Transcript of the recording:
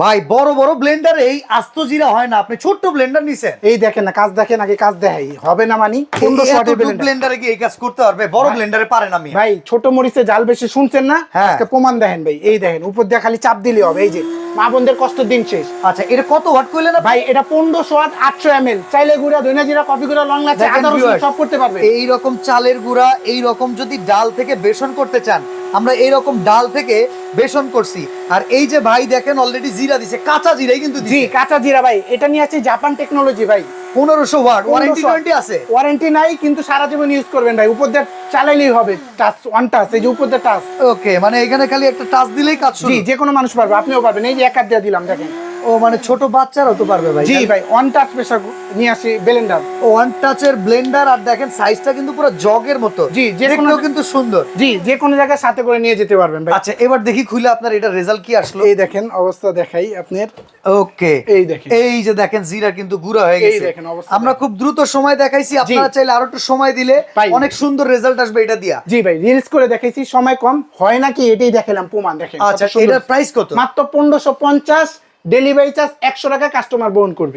ভাই বড় বড় ব্লেন্ডার এই আস্ত জিরা হয় না, আপনি ছোট্ট ব্লেন্ডার নিছেন। এই দেখেন না, কাজ দেখেন আগে, কাজ দেখাই হবে না মানি 1500 ওয়াটের ব্লেন্ডার। ব্লেন্ডারে কি এই কাজ করতে পারবে? বড় ব্লেন্ডারে পারে না। আমি ভাই ছোট মরিচে জাল বেশি শুনছেন না, হ্যাঁ। আজকে প্রমাণ দেখেন ভাই। এই দেখেন উপর দিয়ে খালি চাপ দিলে হবে। এই যে মা বোনদের কষ্টের দিন শেষ। আচ্ছা এটা কত ওয়াট কইলেন না ভাই? এটা 1500 ওয়াট 800 ml। চাইলে গুঁড়া, ধনিয়া জিরা, কফি গুঁড়া, লং লাচি, আদা রসুন সব করতে পারবে। এই রকম চালের গুঁড়া, এই রকম যদি ডাল থেকে বেসন করতে চান, আমরা এই রকম ডাল থেকে বেসন করছি। আর এই যে ভাই দেখেন অলরেডি জিরা দিছে, কাঁচা জিরাই কিন্তু জি দিছে। কাঁচা জিরা ভাই, এটা নিয়ে আছে জাপান টেকনোলজি ভাই। 1500 ওয়াট, ওয়ারেন্টি 1500 গ্যারান্টি আছে? ওয়ারেন্টি নাই, কিন্তু সারা জীবন ইউজ করবেন ভাই। উপর দিয়ে চালাইলেই হবে, টাচ ওয়ান টাচ। এই যে উপর দিয়ে টাচ। ওকে, মানে এখানে খালি একটা টাচ দিলেই কাজ শুরু। জি যে কোনো মানুষ পারবে, আপনিও পারবেন। এই যে এক হাত দিয়ে দিলাম দেখেন। ও মানে ছোট বাচ্চারাও তো পারবে ভাই? জি ভাই, ওয়ান টাচ প্রেসার নিয়ে আসি ব্লেন্ডার। ওয়ান টাচের ব্লেন্ডার, আর দেখেন সাইজটা কিন্তু পুরো জগের মতো। জি, যে কোনো দেখতেও কিন্তু সুন্দর। জি যে কোনো জায়গায় সাথে করে নিয়ে যেতে পারবেন ভাই। আচ্ছা এবার দেখি খুলে আপনার এটা রেজাল্ট কি আসলো। এই দেখেন অবস্থা দেখাই আপনার। ওকে, এই দেখেন, এই যে দেখেন জিরা কিন্তু গুঁড়া হয়ে এই গেছে। দেখেন অবস্থা। আমরা খুব দ্রুত সময় দেখাইছি, আপনারা চাইলে আরো একটু সময় দিলে ভাই, অনেক সুন্দর রেজাল্ট আসবে এটা দিয়া। জি ভাই রিলস করে দেখাইছি, সময় কম হয় নাকি এটাই দেখালাম, প্রমাণ দেখেন। আচ্ছা কত সুন্দর। এটার প্রাইস কত? মাত্র 1550, ডেলিভারি চার্জ 100 টাকা কাস্টমার বহন করবে।